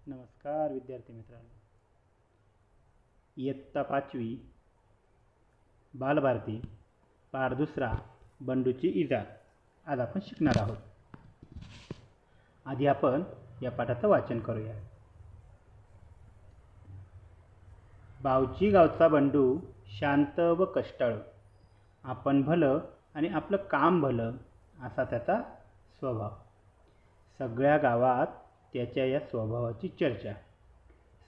नमस्कार विद्यार्थी मित्रांनो, इयत्ता 5वी बालभारती पाठ दुसरा बंडूची इजार आज आपण शिकणार आहोत. आधी आपण या पाठाचं वाचन करूया. बावची गावचा बंडू शांत व कष्टाळू, आपण भलं आणि आपलं काम भलं असा त्याचा स्वभाव. सगळ्या गावात त्याच्या या स्वभावाची चर्चा.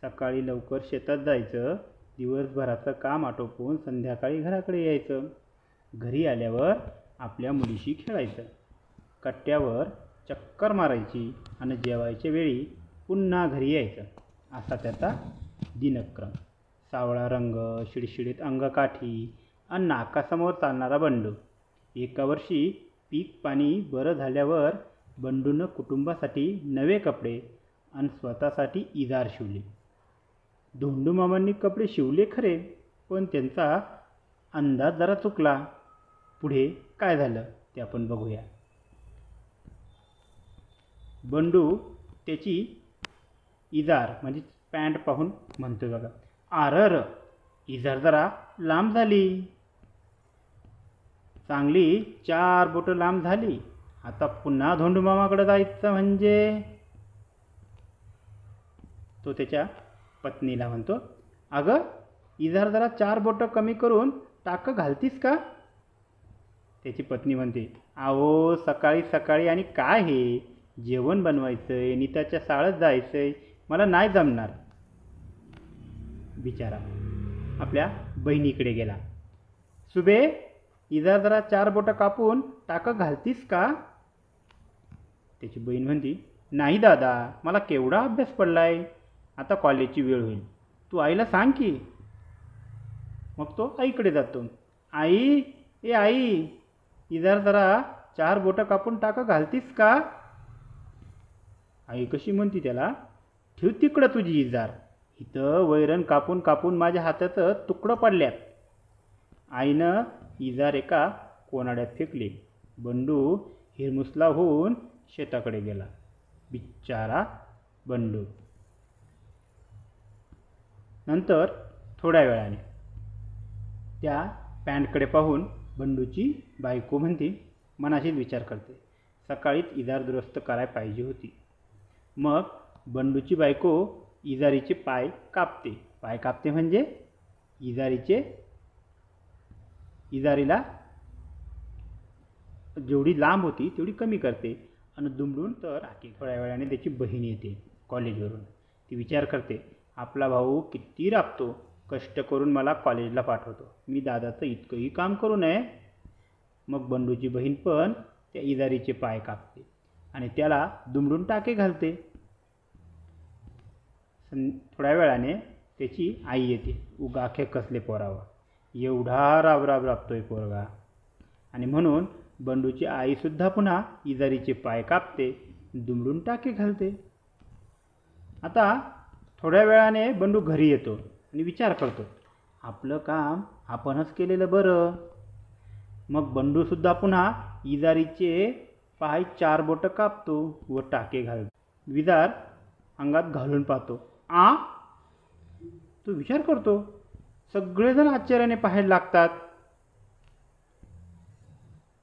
सकाळी लवकर शेतात जायचं, दिवसभराचं काम आटोपून संध्याकाळी घराकडे यायचं. घरी आल्यावर आपल्या मुलीशी खेळायचं, कट्ट्यावर चक्कर मारायची आणि जेवायच्या वेळी पुन्हा घरी यायचं असा त्याचा दिनक्रम. सावळा रंग, शिडशिडीत अंगकाठी आणि नाकासमोर चालणारा बंडू. एका वर्षी पीक पाणी बरं झाल्यावर बंडूनं कुटुंबासाठी नवे कपडे आणि स्वतःसाठी इजार शिवले. धोंडू मामांनी कपडे शिवले खरे, पण त्यांचा अंदाज जरा चुकला. पुढे काय झालं ते आपण बघूया. बंडू त्याची इजार म्हणजे पॅन्ट पाहून म्हणतोय बघा, आरर इजार जरा लांब झाली, चांगली 4 बोटं लांब झाली. आता पुन्हा धोंडू मामाकडे जायचं म्हणजे. तो त्याच्या पत्नीला म्हणतो, अगं इजार जरा 4 बोटं कमी करून टाकं घालतीस का? त्याची पत्नी म्हणते, अहो सकाळी सकाळी आणि काय हे जेवण बनवायचंय, नीताच्या शाळेत जायचंय, मला नाही जमणार. बिचारा आपल्या बहिणीकडे गेला. सुबे इजार जरा 4 बोटं कापून टाकं घालतीस का? त्याची बहीण म्हणती, नाही दादा, मला केवढा अभ्यास पडलाय, आता कॉलेजची वेळ होईल, तू आईला सांग की. मग तो आईकडे जातो. आई, ए आई, इजार जरा 4 बोटं कापून टाकं घालतीस का? आई कशी म्हणती त्याला, ठेव तिकडं तुझी इजार, इथं वैरण कापून कापून माझ्या हाताचं तुकडं पडल्यात. आईनं इजार एका कोनाड्यात फेकले. बंडू हिरमुसला होऊन शेताकडे गेला. बिचारा बंडू. नंतर थोड्या वेळाने त्या पॅन्टकडे पाहून बंडूची बायको म्हणते, मनाशीच विचार करते, सकाळीच इजार दुरुस्त करायला पाहिजे होती. मग बंडूची बायको इजारीचे पाय कापते. पाय कापते म्हणजे इजारीला जेवढी लांब होती तेवढी कमी करते आणि दुमडून तर टाके. थोड्या वेळाने त्याची बहीण येते कॉलेजवरून. ती विचार करते, आपला भाऊ किती राबतो, कष्ट करून मला कॉलेजला पाठवतो, मी दादाचं इतकंही काम करू नये. मग बंडूची बहीण पण त्या इजारीचे पाय कापते आणि त्याला दुमडून टाके घालते. थोड्या वेळाने त्याची आई येते. उगाखे कसले पोरावा, एवढा राबराब राबतोय पोरगा. आणि म्हणून बंडूची आईसुद्धा पुन्हा इजारीचे पाय कापते, दुमडून टाके घालते. आता थोड्या वेळाने बंडू घरी येतो आणि विचार करतो, आपलं काम आपणच केलेलं बरं. मग बंडूसुद्धा पुन्हा इजारीचे पाय 4 बोटं कापतो व टाके घालतो. इजार अंगात घालून पाहतो. तो विचार करतो, सगळेजण आश्चर्याने पाहायला लागतात.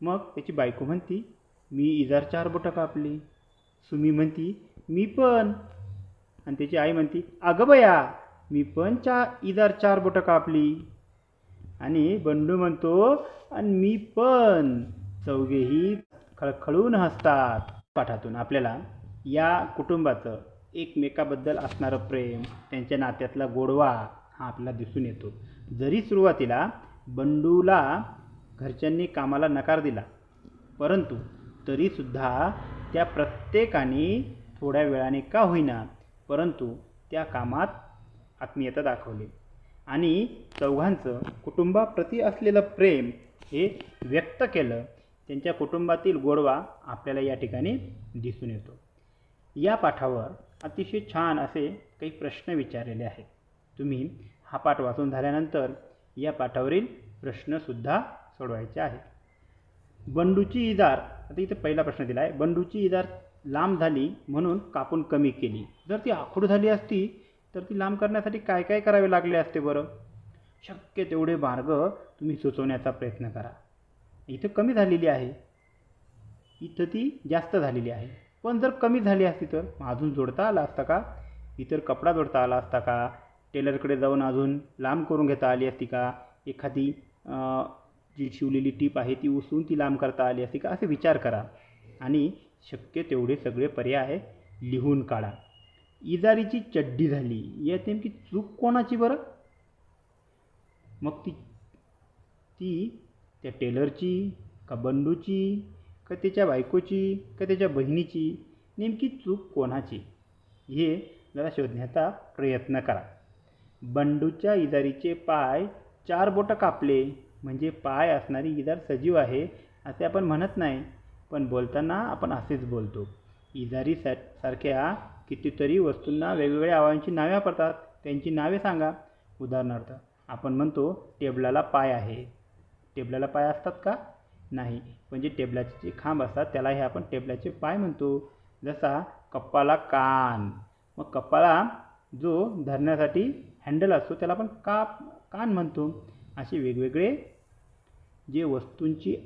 मग त्याची बायको म्हणती, मी इजार 4 बोटं कापली. सुमी म्हणती, मी पण. आणि त्याची आई म्हणती, अगं बया, मी पण इजार 4 बोटं कापली. आणि बंडू म्हणतो, आणि मी पण. चौघेही खळखळून हसतात. पाठातून आपल्याला या कुटुंबाचं एकमेकाबद्दल असणारं प्रेम, त्यांच्या नात्यातला गोडवा हा आपल्याला दिसून येतो. जरी सुरुवातीला बंडूला घरच्यांनी कामाला नकार दिला, परंतु तरीसुद्धा त्या प्रत्येकाने थोड्या वेळाने का होईना परंतु त्या कामात आत्मीयता दाखवली आणि चौघांचं कुटुंबाप्रती असलेलं प्रेम हे व्यक्त केलं. त्यांच्या कुटुंबातील गोडवा आपल्याला या ठिकाणी दिसून येतो. या पाठावर अतिशय छान असे काही प्रश्न विचारलेले आहेत. तुम्ही हा पाठ वाचून झाल्यानंतर या पाठावरील प्रश्नसुद्धा सोडवायचे आहेत. बंडूची इजार, आता इथे पहिला प्रश्न दिला आहे, बंडूची इजार लांब झाली म्हणून कापून कमी केली. जर ती आखूड झाली असती तर ती लांब करण्यासाठी काय काय करावे लागले असते बरं? शक्य तेवढे मार्ग तुम्ही सुचवण्याचा प्रयत्न करा. इथं कमी झालेली आहे, इथं ती जास्त झालेली आहे. पण जर कमी झाली असती तर अजून जोडता आला असता का? इतर कपडा जोडता आला असता का? टेलरकडे जाऊन अजून लांब करून घेता आली असती का? एखादी जी शिवलेली टीप आहे ती उचलून ती लांब करता आली असती का? असे विचार करा आणि शक्य तेवढे सगळे पर्याय लिहून काढा. इजारीची चड्डी झाली, यात नेमकी चूक कोणाची बरं? मग ती ती त्या टेलरची का बंडूची का त्याच्या बायकोची का त्याच्या बहिणीची? नेमकी चूक कोणाची हे जरा शोधण्याचा प्रयत्न करा. बंडूच्या इजारीचे पाय 4 बोटं कापले म्हणजे पाय असणारी इजार सजीव आहे असे आपण म्हणत नाही, पण बोलताना आपण असेच बोलतो. इजारी सारख्या कितीतरी वस्तूंना वेगवेगळ्या अवयवांची नावे वापरतात. त्यांची नावे सांगा. उदाहरणार्थ आपण म्हणतो टेबलाला पाय आहे. टेबलाला पाय असतात का? नाही. पण जे टेबलाचे जे खांब असतात त्याला हे आपण टेबलाचे पाय म्हणतो. जसा कप्पाला कान, मग कप्पाला जो धरण्यासाठी हँडल असतो त्याला आपण कान म्हणतो. असे वेगवेगळे जे वस्तूंची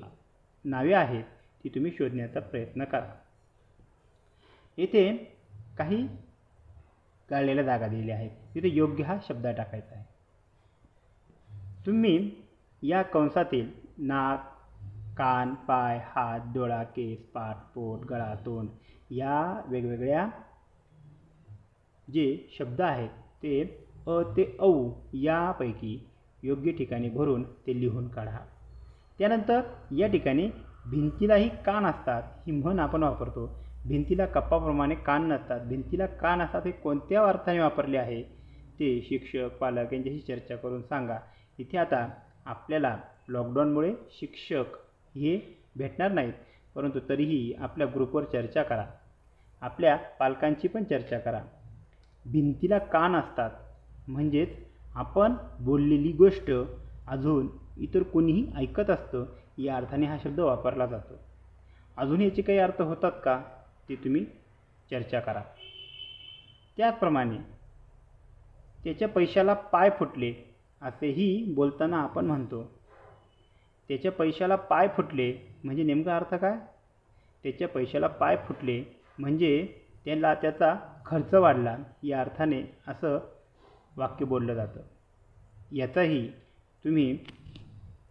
नावे आहेत ती तुम्ही शोधण्याचा प्रयत्न करा. येथे काही गाळलेल्या जागा दिलेल्या आहेत, तिथे योग्य हा शब्द टाकायचा आहे. तुम्ही या कंसातील नाक, कान, पाय, हात, डोळा, केस, पाठ, पोट, गळा, तोंड या वेगवेगळ्या जे शब्द आहेत ते अ ते औ यापैकी योग्य ठिकाणी भरून ते लिहून काढा. त्यानंतर या ठिकाणी भिंतीलाही कान असतात ही म्हण आपण वापरतो. भिंतीला कप्पाप्रमाणे कान नसतात. भिंतीला कान असतात हे कोणत्या अर्थाने वापरले आहे ते शिक्षक पालक यांच्याशी चर्चा करून सांगा. इथे आता आपल्याला लॉकडाऊनमुळे शिक्षक हे भेटणार नाहीत, परंतु तरीही आपल्या ग्रुपवर चर्चा करा. आपल्या पालकांची पण चर्चा करा. भिंतीला कान असतात म्हणजेच आपण बोललेली गोष्ट अजून इतर कोणीही ऐकत असतं या अर्थाने हा शब्द वापरला जातो. अजून याचे काही अर्थ होतात का ते तुम्ही चर्चा करा. त्याचप्रमाणे त्याच्या पैशाला पाय फुटले असेही बोलताना आपण म्हणतो. त्याच्या पैशाला पाय फुटले म्हणजे नेमका अर्थ काय? त्याच्या पैशाला पाय फुटले म्हणजे त्याला त्याचा खर्च वाढला या अर्थाने असं वाक्य बोललं जातं. याचाही तुम्ही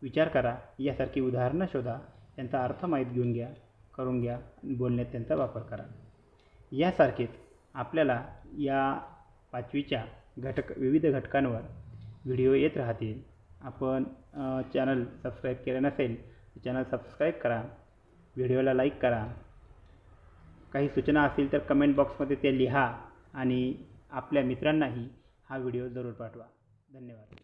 विचार करा. यासारखी उदाहरणं शोधा, त्यांचा अर्थ माहीत करून घ्या, बोलण्यात त्यांचा वापर करा. यासारखेच आपल्याला या 5वीच्या विविध घटकांवर व्हिडिओ येत राहतील. आपण चॅनल सबस्क्राईब केलं नसेल तर चॅनल सबस्क्राईब करा, व्हिडिओला लाईक करा. काही सूचना असतील तर कमेंट बॉक्समध्ये ते लिहा आणि आपल्या मित्रांनाही हा व्हिडिओ जरूर पाठवा. धन्यवाद.